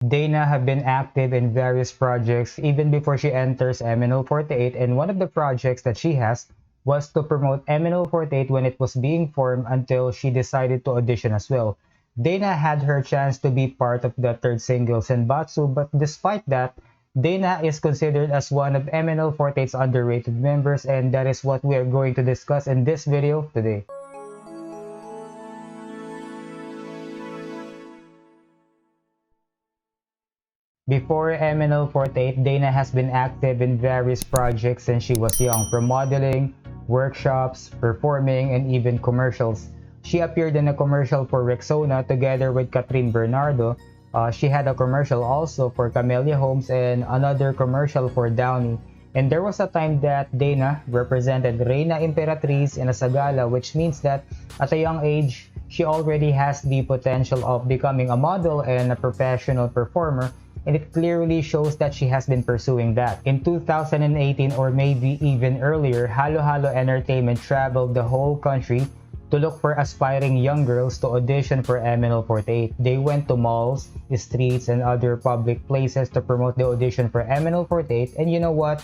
Dana had been active in various projects even before she enters MNL48, and one of the projects that she has was to promote MNL48 when it was being formed until she decided to audition as well. Dana had her chance to be part of the third single, Senbatsu, but despite that, Dana is considered as one of MNL48's underrated members, and that is what we are going to discuss in this video today. Before MNL48, Dana has been active in various projects since she was young, from modeling, workshops, performing, and even commercials. She appeared in a commercial for Rexona together with Catherine Bernardo. She had a commercial also for Camellia Homes and another commercial for Downy. And there was a time that Dana represented Reina Imperatriz in a Sagala, which means that at a young age, she already has the potential of becoming a model and a professional performer, and it clearly shows that she has been pursuing that. In 2018 or maybe even earlier, Halo Halo Entertainment traveled the whole country to look for aspiring young girls to audition for MNL48. They went to malls, streets, and other public places to promote the audition for MNL48, and you know what?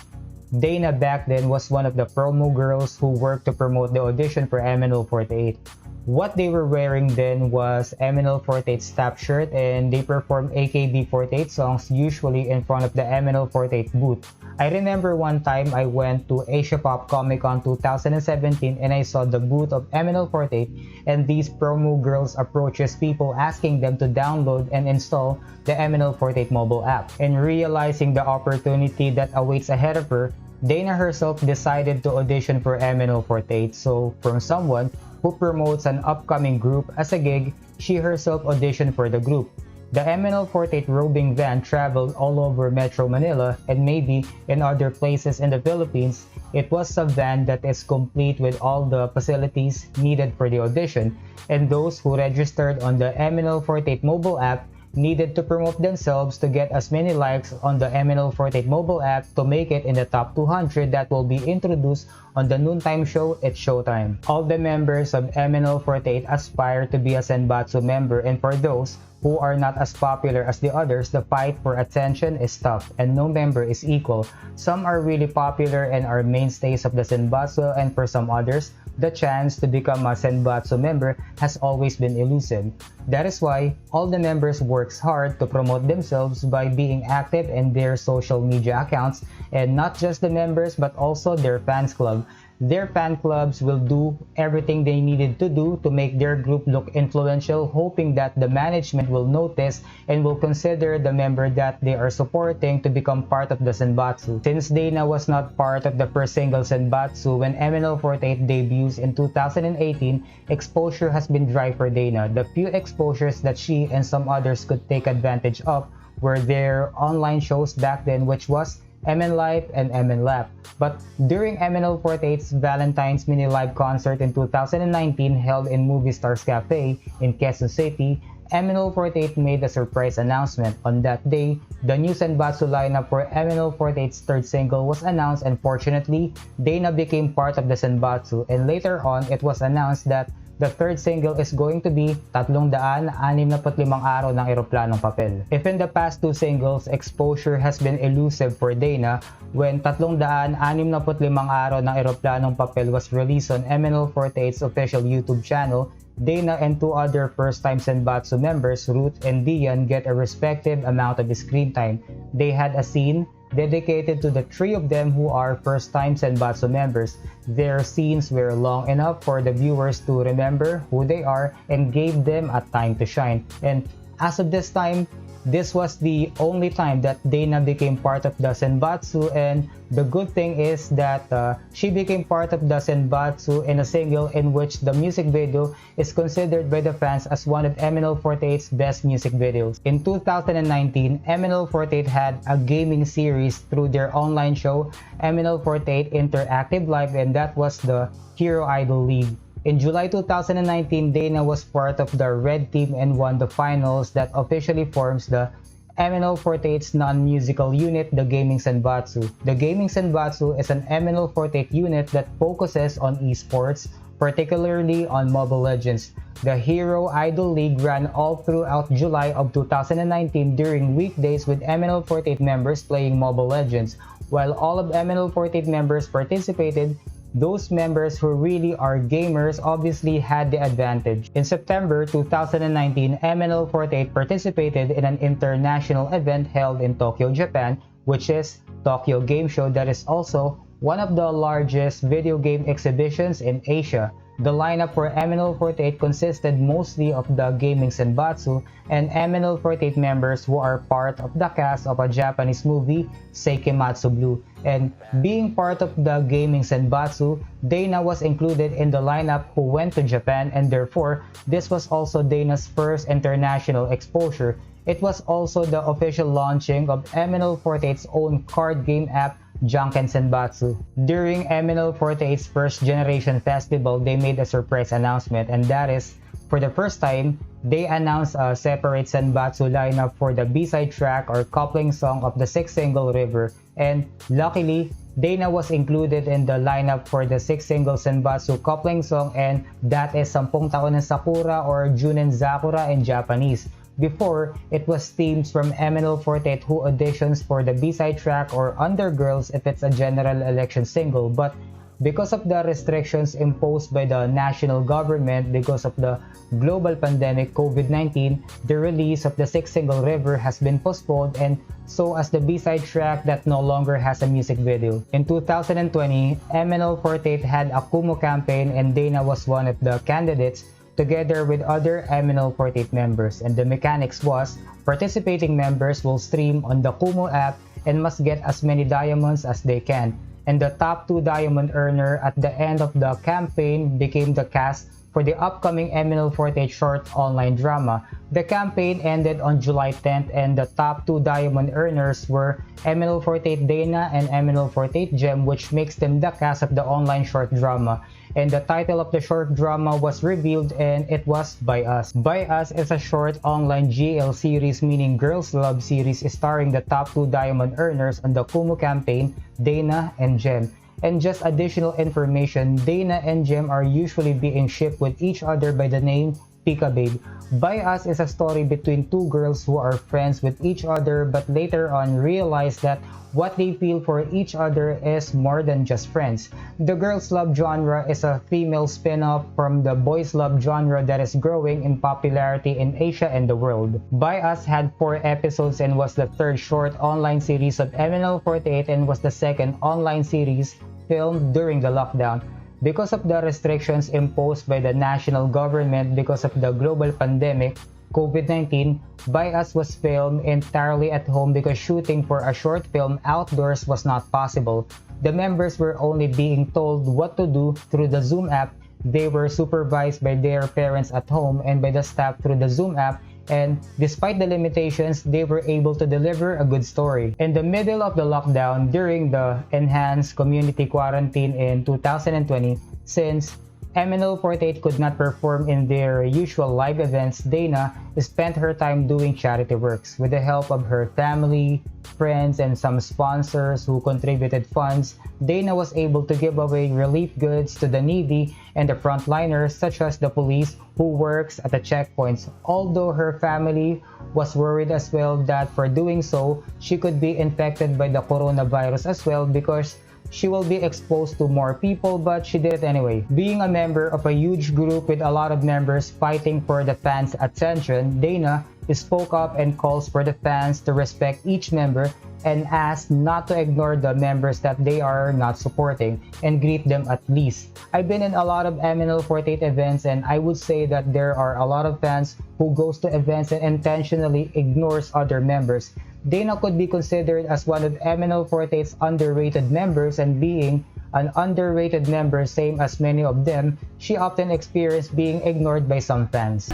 Dana back then was one of the promo girls who worked to promote the audition for MNL48. What they were wearing then was MNL48 staff shirt, and they performed AKB48 songs usually in front of the MNL48 booth. I remember one time I went to Asia Pop Comic Con 2017 and I saw the booth of MNL48, and these promo girls approaches people asking them to download and install the MNL48 mobile app. And realizing the opportunity that awaits ahead of her, Dana herself decided to audition for MNL48. So from someone who promotes an upcoming group as a gig, she herself auditioned for the group. The MNL48 roving van traveled all over Metro Manila and maybe in other places in the Philippines. It was a van that is complete with all the facilities needed for the audition, and those who registered on the MNL48 mobile app needed to promote themselves to get as many likes on the MNL48 mobile app to make it in the top 200 that will be introduced on the noontime show It's Showtime. All the members of MNL48 aspire to be a Senbatsu member, and for those who are not as popular as the others, the fight for attention is tough and no member is equal. Some are really popular and are mainstays of the Senbatsu, and for some others, the chance to become a Senbatsu member has always been elusive. That is why all the members works hard to promote themselves by being active in their social media accounts, and not just the members but also their fans club. Their fan clubs will do everything they needed to do to make their group look influential, hoping that the management will notice and will consider the member that they are supporting to become part of the Senbatsu. Since Dana was not part of the first single Senbatsu when MNL48 debuts in 2018, exposure has been dry for Dana. The few exposures that she and some others could take advantage of were their online shows back then, which was MN Live and MN Lab. But during MNL48's Valentine's Mini Live concert in 2019 held in Movie Stars Cafe in Quezon City, MNL48 made a surprise announcement. On that day, the new Senbatsu lineup for MNL48's third single was announced, and fortunately, Dana became part of the Senbatsu, and later on, it was announced that the third single is going to be 365 Araw ng Eroplanong Papel. If in the past two singles, exposure has been elusive for Dana, when 365 Araw ng Eroplanong Papel was released on MNL48's official YouTube channel, Dana and two other first-time Senbatsu members, Ruth and Dian, get a respective amount of screen time. They had a scene dedicated to the three of them who are first-time Senbatsu members. Their scenes were long enough for the viewers to remember who they are and gave them a time to shine. And as of this time, this was the only time that Dana became part of the Senbatsu, and the good thing is that she became part of the Senbatsu in a single in which the music video is considered by the fans as one of MNL48's best music videos. In 2019, MNL48 had a gaming series through their online show MNL48 Interactive Live, and that was the Hero Idol League. In July 2019, Dana was part of the Red Team and won the finals that officially forms the MNL48's non-musical unit, the Gaming Senbatsu. The Gaming Senbatsu is an MNL48 unit that focuses on esports, particularly on Mobile Legends. The Hero Idol League ran all throughout July of 2019 during weekdays with MNL48 members playing Mobile Legends. While all of MNL48 members participated, those members who really are gamers obviously had the advantage. In September 2019, MNL48 participated in an international event held in Tokyo, Japan, which is Tokyo Game Show, that is also one of the largest video game exhibitions in Asia. The lineup for MNL48 consisted mostly of the gaming Senbatsu and MNL48 members who are part of the cast of a Japanese movie, Seikimatsu Blue. And being part of the gaming Senbatsu, Dana was included in the lineup who went to Japan, and therefore, this was also Dana's first international exposure. It was also the official launching of MNL48's own card game app, Junken Senbatsu. During MNL48's first generation festival, they made a surprise announcement, and that is, for the first time, they announced a separate Senbatsu lineup for the B-side track or coupling song of the sixth single River. And luckily, Dana was included in the lineup for the sixth single Senbatsu coupling song, and that is Sampung Taon ng Sakura or Junen Zakura in Japanese. Before, it was teams from MNL48 who auditions for the B-side track or Undergirls if it's a general election single, but because of the restrictions imposed by the national government because of the global pandemic COVID-19, the release of the sixth single River has been postponed, and so as the B-side track that no longer has a music video. In 2020, MNL48 had a Kumu campaign, and Dana was one of the candidates together with other MNL48 members, and the mechanics was participating members will stream on the Kumu app and must get as many diamonds as they can, and the top 2 diamond earner at the end of the campaign became the cast for the upcoming MNL48 short online drama. The campaign ended on July 10th, and the top 2 diamond earners were MNL48 Dana and MNL48 Gem, which makes them the cast of the online short drama. And the title of the short drama was revealed, and it was By Us. By Us is a short online GL series, meaning girls love series, starring the top 2 diamond earners on the Kumu campaign, Dana and Gem. And just additional information, Dana and Gem are usually being shipped with each other by the name Pika Babe. By Us is a story between 2 girls who are friends with each other but later on realize that what they feel for each other is more than just friends. The girls' love genre is a female spin-off from the boys' love genre that is growing in popularity in Asia and the world. By Us had 4 episodes and was the 3rd short online series of MNL48 and was the 2nd online series filmed during the lockdown. Because of the restrictions imposed by the national government because of the global pandemic, COVID-19, By Us was filmed entirely at home because shooting for a short film outdoors was not possible. The members were only being told what to do through the Zoom app. They were supervised by their parents at home and by the staff through the Zoom app, and despite the limitations, they were able to deliver a good story. In the middle of the lockdown, during the enhanced community quarantine in 2020, since MNL48 could not perform in their usual live events, Dana spent her time doing charity works. With the help of her family, friends, and some sponsors who contributed funds, Dana was able to give away relief goods to the needy and the frontliners, such as the police who works at the checkpoints. Although her family was worried as well that for doing so, she could be infected by the coronavirus as well because she will be exposed to more people, but she did it anyway. Being a member of a huge group with a lot of members fighting for the fans' attention, Dana spoke up and calls for the fans to respect each member and asked not to ignore the members that they are not supporting and greet them at least. I've been in a lot of MNL48 events, and I would say that there are a lot of fans who goes to events and intentionally ignores other members. Dana could be considered as one of MNL48's underrated members, and being an underrated member same as many of them, she often experienced being ignored by some fans.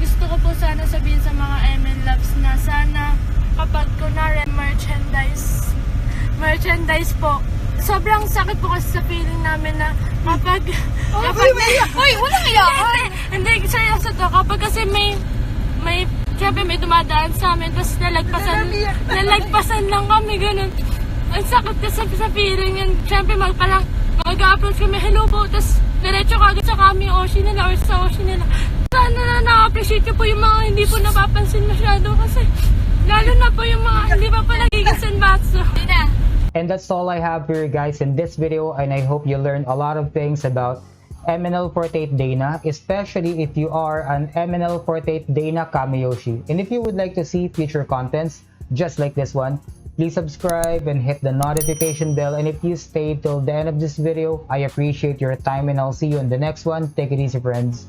Gusto ko po sana sabihin sa mga MN Labs na sana kapag kunwari merchandise po, sobrang sakit po kasi sa feeling namin na kapag walang iyakan! Hindi, seryoso to, kapag kasi siyempre may dumadaan sa amin, tapos nalagpasan lang kami, ganun. Ang sakit kasi sa feeling yun, siyempre parang mag-approach kami, hello po, tapos diretso kagad sa kami Oshi nila or sa Oshi nila. Sana na na-appreciate ko po yung mga hindi po napapansin masyado kasi lalo na po yung mga hindi pa nagiging Senbatsu. And that's all I have for you guys in this video, and I hope you learned a lot of things about MNL48 Dana, especially if you are an MNL48 Dana Kamiyoshi. And if you would like to see future contents just like this one, please subscribe and hit the notification bell. And if you stayed till the end of this video, I appreciate your time, and I'll see you in the next one. Take it easy, friends.